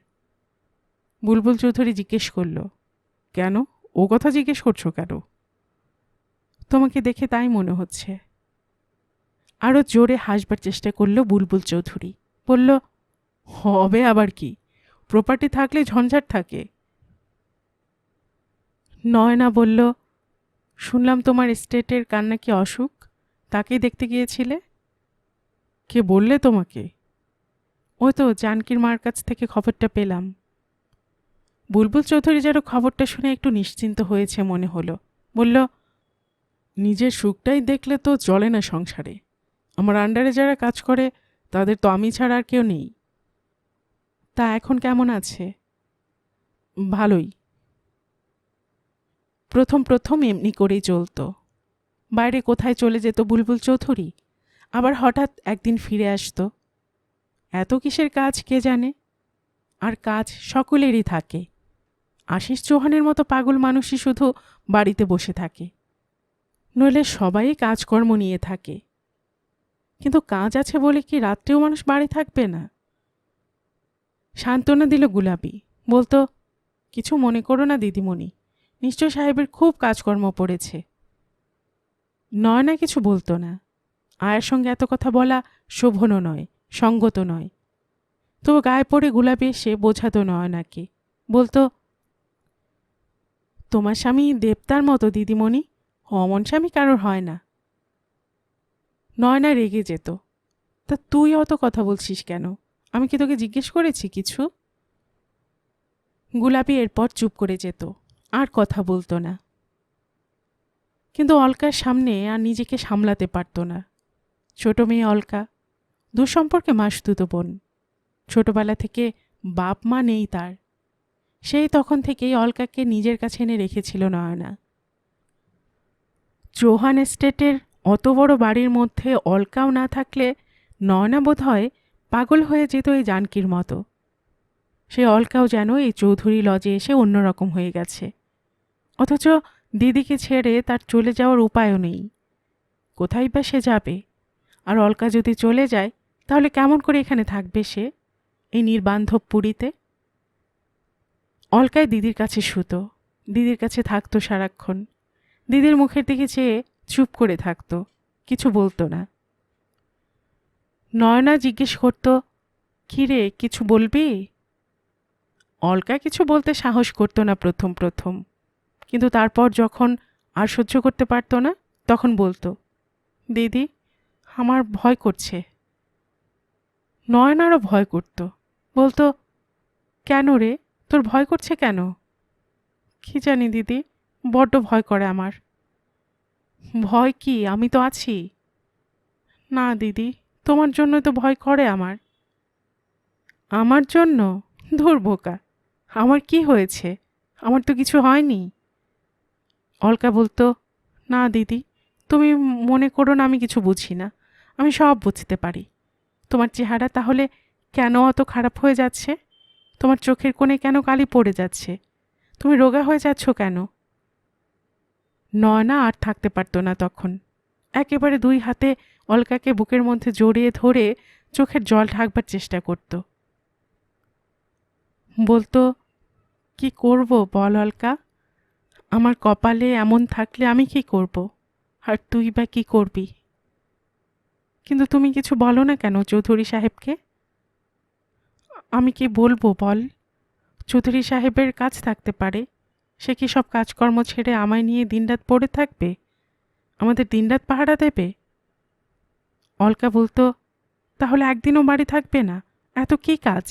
বুলবুল চৌধুরী জিজ্ঞেস করল, কেন, ও কথা জিজ্ঞেস করছো কেন? তোমাকে দেখে তাই মনে হচ্ছে। আরও জোরে হাসবার চেষ্টা করল বুলবুল চৌধুরী। বলল, হবে আবার কি, প্রপার্টি থাকলে ঝঞ্ঝাট থাকে। নয়না বলল, শুনলাম তোমার এস্টেটের কার নাকি অসুখ, তাকেই দেখতে গিয়েছিলে। কে বললে তোমাকে? ওই তো জানকীর মার কাছ থেকে খবরটা পেলাম। বুলবুল চৌধুরী যেন খবরটা শুনে একটু নিশ্চিন্ত হয়েছে মনে হলো। বলল, নিজের সুখটাই দেখলে তো চলে না সংসারে। আমার আন্ডারে যারা কাজ করে তাদের তো আমি ছাড়া আর কেউ নেই। তা এখন কেমন আছে? ভালোই। প্রথম প্রথম এমনি করেই চলত। বাইরে কোথায় চলে যেত বুলবুল চৌধুরী, আবার হঠাৎ একদিন ফিরে আসতো। এত কিসের কাজ কে জানে। আর কাজ সকলেরই থাকে। আশিস চৌহানের মতো পাগল মানুষই শুধু বাড়িতে বসে থাকে, নইলে সবাই কাজকর্ম নিয়ে থাকে। কিন্তু কাজ আছে বলে কি রাত্রেও মানুষ বাড়ি থাকবে না? সান্ত্বনা দিল গুলাবি। বলতো, কিছু মনে করো না দিদিমণি, নিশ্চয় সাহেবের খুব কাজকর্ম পড়েছে। নয়না কিছু বলতো না। আয়ের সঙ্গে এত কথা বলা শোভনও নয়, সঙ্গত নয়। তবু গায়ে পড়ে গুলাবি এসে বোঝাতো নয়নাকে। বলতো, তোমার স্বামী দেবতার মতো দিদিমণি, অমন স্বামী কারোর হয় না। নয়না রেগে যেত। তা তুই অত কথা বলছিস কেন? আমি কি তোকে জিজ্ঞেস করেছি কিছু? গুলাবি এরপর চুপ করে যেত, আর কথা বলতো না। কিন্তু অলকার সামনে আর নিজেকে সামলাতে পারত না। ছোট মেয়ে অলকা, দুঃসম্পর্কে মাসতুতো বোন। ছোটবেলা থেকে বাপ মা নেই তার। সেই তখন থেকেই অলকাকে নিজের কাছে এনে রেখেছিল নয়না। চৌহান এস্টেটের অত বড় বাড়ির মধ্যে অলকাও না থাকলে নয়না বোধ হয় পাগল হয়ে যেত এই জানকীর মতো। সে অলকাও যেন এই চৌধুরী লজে এসে অন্যরকম হয়ে গেছে। অথচ দিদিকে ছেড়ে তার চলে যাওয়ার উপায়ও নেই। কোথায় বা সে যাবে? আর অলকা যদি চলে যায় তাহলে কেমন করে এখানে থাকবে সে, এই নির্বান্ধব পুরীতে? অলকায় দিদির কাছে শুতো, দিদির কাছে থাকতো সারাক্ষণ। দিদির মুখের দিকে চেয়ে চুপ করে থাকতো, কিছু বলতো না। নয়না জিজ্ঞেস করত, কিরে, কিছু বলবি? অলকা কিছু বলতে সাহস করতো না প্রথম প্রথম, কিন্তু তারপর যখন আর সহ্য করতে পারত না তখন বলতো, দিদি, আমার ভয় করছে। নয়নারও ভয় করত। বলতো, কেন রে, তোর ভয় করছে কেন? কি জানি দিদি, বড্ড ভয় করে আমার। ভয় কি, আমি তো আছি। না দিদি, তোমার জন্যই তো ভয় করে আমার। আমার জন্য? ধুর বোকা, আমার কি হয়েছে? আমার তো কিছু হয়নি। অলকা বলতো, না দিদি, তুমি মনে করো না আমি কিছু বুঝি না, আমি সব বুঝতে পারি। তোমার চেহারা তাহলে কেন অত খারাপ হয়ে যাচ্ছে? তোমার চোখের কোণে কেন কালি পড়ে যাচ্ছে? তুমি রোগা হয়ে যাচ্ছ কেন? নয়না আর থাকতে পারতো না তখন। একেবারে দুই হাতে অলকাকে বুকের মধ্যে জড়িয়ে ধরে চোখের জল ঢাকবার চেষ্টা করত। বলতো, কি করব বল অলকা? আমার কপালে এমন থাকলে আমি কি করব? আর তুই বা কি করবি? কিন্তু তুমি কিছু বলো না কেন চৌধুরী সাহেবকে? আমি কি বলবো বল? চৌধুরী সাহেবের কাজ থাকতে পারে, সে কি সব কাজকর্ম ছেড়ে আমায় নিয়ে দিনরাত পড়ে থাকবে? আমাদের দিনরাত পাহারা দেবে? অলকা বলতো, তাহলে একদিনও বাড়ি থাকবে না? এত কি কাজ?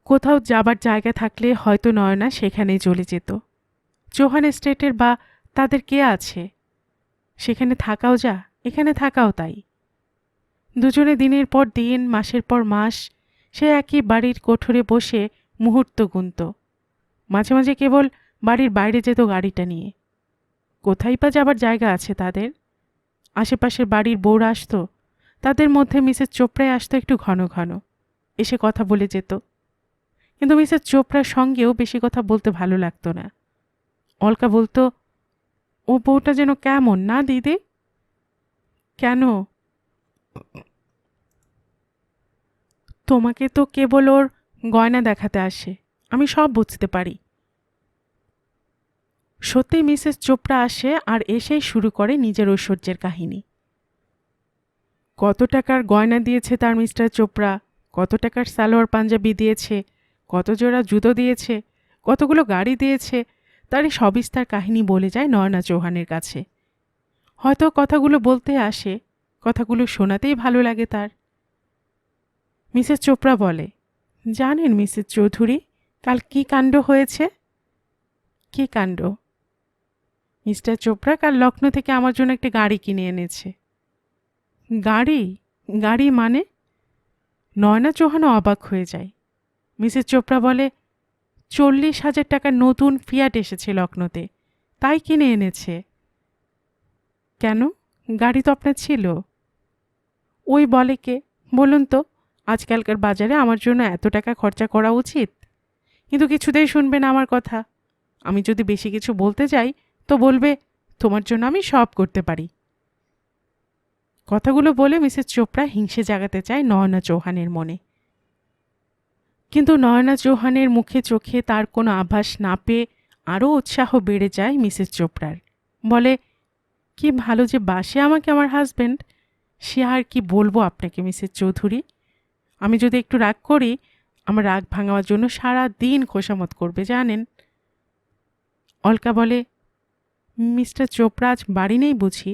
কোথাও যাবার জায়গা থাকলে হয়তো নয়না সেখানেই চলে যেত। চৌহান এস্টেটের বা তাদের কে আছে? সেখানে থাকাও যা, এখানে থাকাও তাই। দুজনে দিনের পর দিন, মাসের পর মাস সে একই বাড়ির কোঠরে বসে মুহূর্ত গুনত। মাঝে মাঝে কেবল বাড়ির বাইরে যেত গাড়িটা নিয়ে। কোথায় বা যাবার জায়গা আছে তাদের? আশেপাশের বাড়ির বউরা আসতো, তাদের মধ্যে মিসেস চোপড়ায় আসতো একটু ঘন ঘন, এসে কথা বলে যেত। কিন্তু মিসেস চোপড়ার সঙ্গেও বেশি কথা বলতে ভালো লাগতো না। অলকা বলতো, ও বউটা যেন কেমন না দিদি? কেন? তোমাকে তো কেবল ওর গয়না দেখাতে আসে, আমি সব বুঝতে পারি। সত্যি মিসেস চোপড়া আসে আর এসেই শুরু করে নিজের ঐশ্বর্যের কাহিনী। কত টাকার গয়না দিয়েছে তার মিস্টার চোপড়া, কত টাকার সালোয়ার পাঞ্জাবি দিয়েছে, কত জোড়া জুতো দিয়েছে, কতগুলো গাড়ি দিয়েছে, তারই সবিস্তার কাহিনী বলে যায় নয়না চৌহানের কাছে। হয়তো কথাগুলো বলতে আসে, কথাগুলো শোনাতেই ভালো লাগে তার। মিসেস চোপড়া বলে, জানেন মিসেস চৌধুরী, কাল কি কাণ্ড হয়েছে? কি কাণ্ড? মিস্টার চোপড়া কাল লখনৌ থেকে আমার জন্য একটা গাড়ি কিনে এনেছে। গাড়ি? গাড়ি মানে? নয়না চৌহানও অবাক হয়ে যায়। মিসেস চোপড়া বলে, 40,000 টাকার নতুন ফিয়াট এসেছে লখনৌতে, তাই কিনে এনেছে। কেন, গাড়ি তো আপনার ছিল। ওই বলে কে, বলুন তো? আজকালকার বাজারে আমার জন্য এত টাকা খরচা করা উচিত? কিন্তু কিছুতেই শুনবে না আমার কথা। আমি যদি বেশি কিছু বলতে যাই তো বলবে, তোমার জন্য আমি সব করতে পারি। কথাগুলো বলে মিসেস চোপড়া হিংসে জাগাতে চায় নয়না চৌহানের মনে। কিন্তু নয়না চৌহানের মুখে চোখে তার কোনো আভাস না পেয়ে আরও উৎসাহ বেড়ে যায় মিসেস চোপড়ার। বলে, কি ভালো যে বাসে আমাকে আমার হাজব্যান্ড, সে আর কি বলবো আপনাকে মিসেস চৌধুরী। আমি যদি একটু রাগ করি, আমার রাগ ভাঙাবার জন্য সারা দিন খোশামত করবে জানেন। অলকা বলে, মিস্টার চোপড়া আজ বাড়ি নেই বুঝি?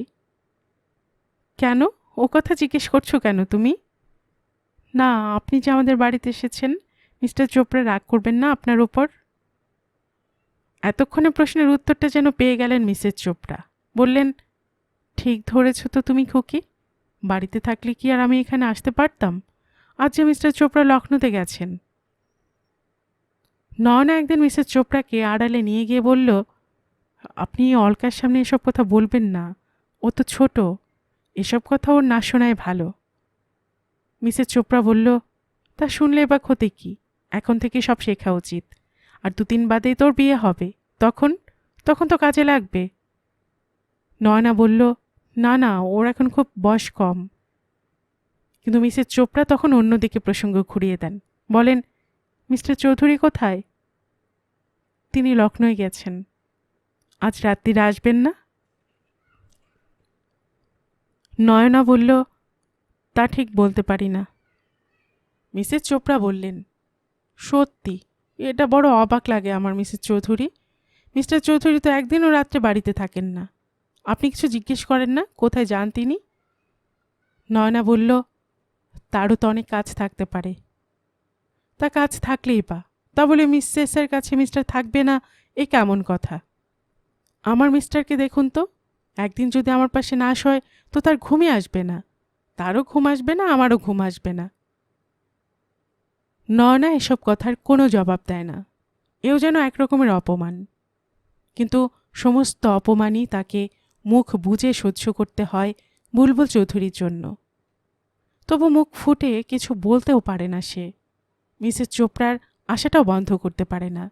কেন, ও কথা জিজ্ঞেস করছো কেন তুমি? না, আপনি যে আমাদের বাড়িতে এসেছেন, মিস্টার চোপড়া রাগ করবেন না আপনার ওপর? এতক্ষণে প্রশ্নের উত্তরটা যেন পেয়ে গেলেন মিসেস চোপড়া। বললেন, ঠিক ধরেছ তো তুমি খুকি, বাড়িতে থাকলে কি আর আমি এখানে আসতে পারতাম? আজ যে মিস্টার চোপড়া লখনৌতে গেছেন। নয়না একদিন মিসেস চোপড়াকে আড়ালে নিয়ে গিয়ে বলল, আপনি অলকার সামনে এসব কথা বলবেন না, ও তো ছোট, এসব কথা ওর না শোনায় ভালো। মিসেস চোপড়া বলল, তা শুনলে বা ক্ষতি কি? এখন থেকে সব শেখা উচিত। আর 2-3 বাদেই তোর বিয়ে হবে, তখন তখন তো কাজে লাগবে। নয়না বলল, না না, ওর এখন খুব বয়স কম। কিন্তু মিসেস চোপড়া তখন অন্যদিকে প্রসঙ্গ ঘুরিয়ে দেন। বলেন, মিস্টার চৌধুরী কোথায়? তিনি লখনৌয়ে গেছেন। আজ রাত্রিরে আসবেন না? নয়না বলল, তা ঠিক বলতে পারি না। মিসেস চোপড়া বললেন, সত্যি এটা বড় অবাক লাগে আমার মিসেস চৌধুরী। মিস্টার চৌধুরী তো একদিনও রাত্রে বাড়িতে থাকেন না। আপনি কিছু জিজ্ঞেস করেন না কোথায় যান তিনি? নয়না বলল, তারও তো অনেক কাজ থাকতে পারে। তা কাজ থাকলেই বা, তা বলে মিসেসের কাছে মিস্টার থাকবে না, এ কেমন কথা? আমার মিস্টারকে দেখুন তো, একদিন যদি আমার পাশে না শোয় তো তার ঘুমই আসবে না। তারও ঘুম আসবে না, আমারও ঘুম আসবে না। নয়না এসব কথার কোনো জবাব দেয় না। এও যেন একরকমের অপমান। কিন্তু সমস্ত অপমানই তাকে মুখ বুজে সহ্য করতে হয় বুলবুল চৌধুরীর জন্য। তবু মুখ ফুটে কিছু বলতেও পারে না সে। মিসেস চোপড়ার আশাটাও বন্ধ করতে পারে না।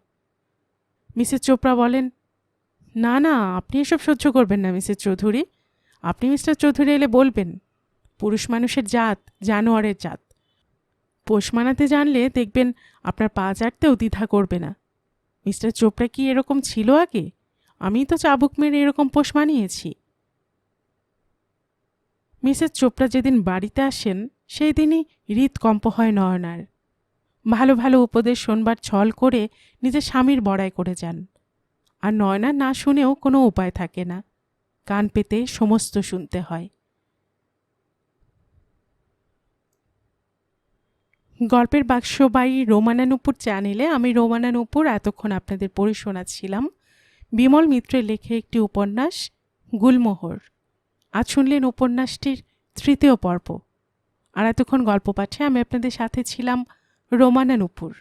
মিসেস চোপড়া বলেন, না না, আপনি এসব সহ্য করবেন না মিসেস চৌধুরী। আপনি মিস্টার চৌধুরী এলে বলবেন, পুরুষ মানুষের জাত জানোয়ারের জাত। পোষ মানাতে জানলে দেখবেন আপনার পা চাটতেও দ্বিধা করবে না। মিস্টার চোপড়া কি এরকম ছিল আগে? আমি তো চাবুক মেরে এরকম পোষ মানিয়েছি। মিসেস চোপড়া যেদিন বাড়িতে আসেন সেই দিনই হৃদকম্প হয় নয়নার। ভালো ভালো উপদেশ শোনবার ছল করে নিজের স্বামীর বড়াই করে যান। আর নয়না না শুনেও কোনো উপায় থাকে না, কান পেতে সমস্ত শুনতে হয়। গল্পের বাক্স বাই রোমানা নুপুর চ্যানেলে আমি রোমানা নুপুর এতক্ষণ আপনাদের পড়ে শোনাচ্ছিলাম বিমল মিত্রের লেখে একটি উপন্যাস গুলমোহর। আজ শুনলেন উপন্যাসটির 3য় পর্ব। আর এতক্ষণ গল্প পাঠে আমি আপনাদের সাথে ছিলাম রোমানা নুপুর।